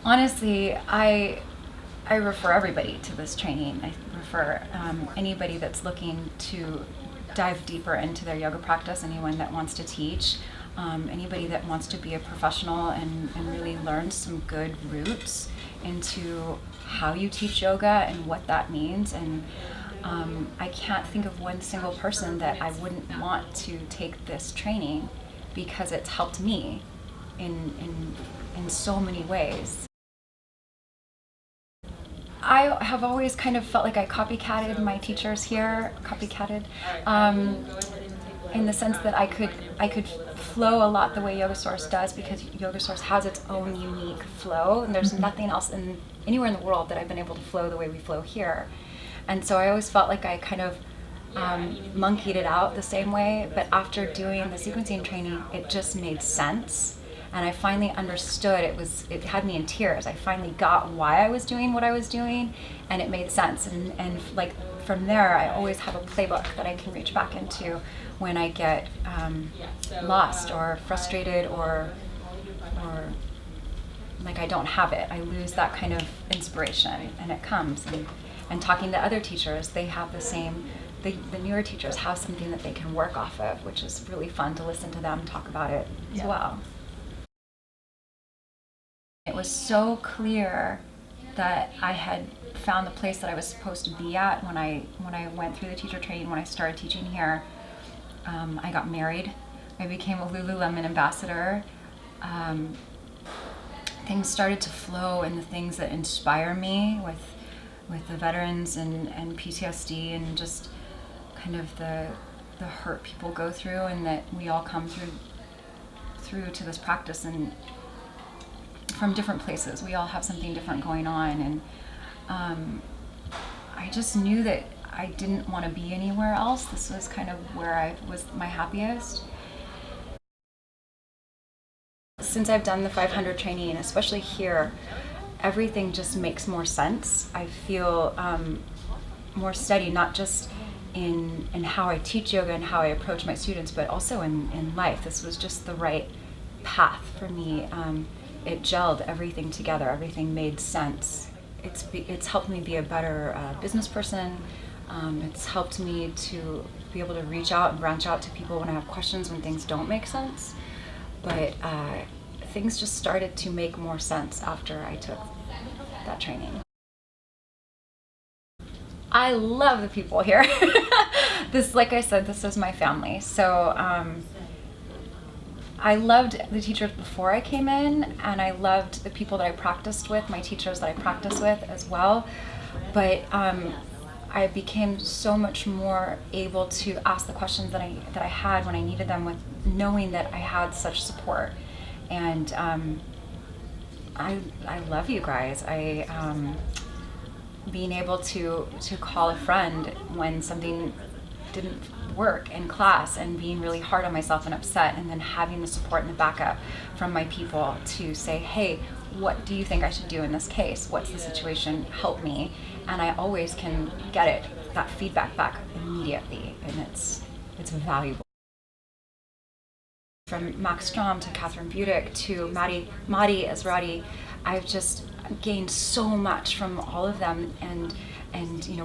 Honestly, I refer everybody to this training. I refer anybody that's looking to dive deeper into their yoga practice, anyone that wants to teach, anybody that wants to be a professional and really learn some good roots into how you teach yoga and what that means. And I can't think of one single person that I wouldn't want to take this training because it's helped me in so many ways. I have always kind of felt like I copycatted my teachers here, um, in the sense that I could flow a lot the way Yoga Source does, because Yoga Source has its own unique flow, and there's nothing else anywhere in the world that I've been able to flow the way we flow here. And so I always felt like I kind of monkeyed it out the same way, but after doing the sequencing training, it just made sense. And I finally understood. It had me in tears. I finally got why I was doing what I was doing, and it made sense. And like from there, I always have a playbook that I can reach back into when I get lost or frustrated or like I don't have it. I lose that kind of inspiration, and it comes. And talking to other teachers, they have the same. The newer teachers have something that they can work off of, which is really fun to listen to them talk about it as well. It was so clear that I had found the place that I was supposed to be at when I went through the teacher training. When I started teaching here, I got married. I became a Lululemon ambassador. Things started to flow in the things that inspire me with the veterans and PTSD and just kind of the hurt people go through, and that we all come through to this practice, and from different places. We all have something different going on, and I just knew that I didn't want to be anywhere else. This was kind of where I was my happiest. Since I've done the 500 training, especially here, everything just makes more sense. I feel more steady, not just in how I teach yoga and how I approach my students, but also in life. This was just the right path for me. It gelled everything together. Everything made sense. It's helped me be a better business person. It's helped me to be able to reach out and branch out to people when I have questions, when things don't make sense. But things just started to make more sense after I took that training. I love the people here. This, like I said, this is my family. So I loved the teachers before I came in, and I loved the people that I practiced with, my teachers that I practiced with as well. But I became so much more able to ask the questions that I had when I needed them, with knowing that I had such support. And I love you guys. Being able to call a friend when something didn't work in class, and being really hard on myself and upset, and then having the support and the backup from my people to say, hey, what do you think I should do in this case? What's the situation? Help me. And I always can get that feedback back immediately, and it's valuable. From Max Strom to Catherine Budick to Madi Ezrati, I've just gained so much from all of them, and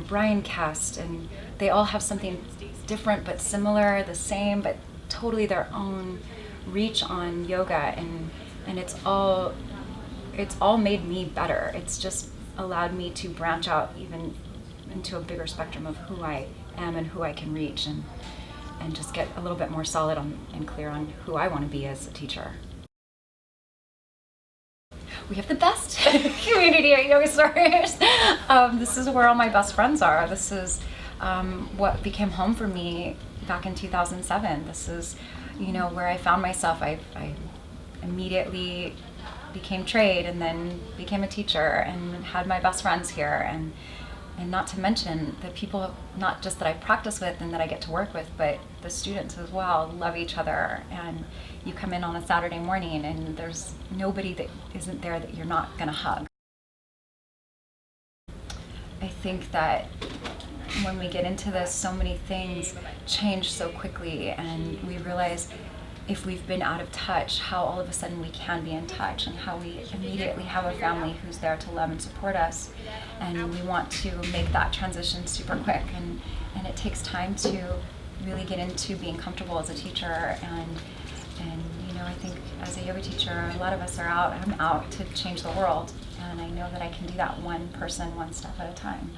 Brian Kest, and they all have something different but similar, the same but totally their own reach on yoga, and it's all made me better. It's just allowed me to branch out even into a bigger spectrum of who I am and who I can reach, and just get a little bit more solid and clear on who I want to be as a teacher. We have the best community at Yoga Source. This is where all my best friends are. This is what became home for me back in 2007. This is, where I found myself. I immediately became trained, and then became a teacher, and had my best friends here, and not to mention the people, not just that I practice with and that I get to work with, but the students as well love each other. And you come in on a Saturday morning, and there's nobody that isn't there that you're not going to hug. I think that when we get into this, so many things change so quickly, and we realize if we've been out of touch, how all of a sudden we can be in touch, and how we immediately have a family who's there to love and support us. And we want to make that transition super quick, and it takes time to really get into being comfortable as a teacher. And you know, I think as a yoga teacher, a lot of us are out. I'm out to change the world, and I know that I can do that one person, one step at a time.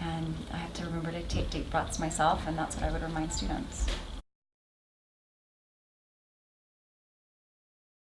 And I have to remember to take deep breaths myself, and that's what I would remind students.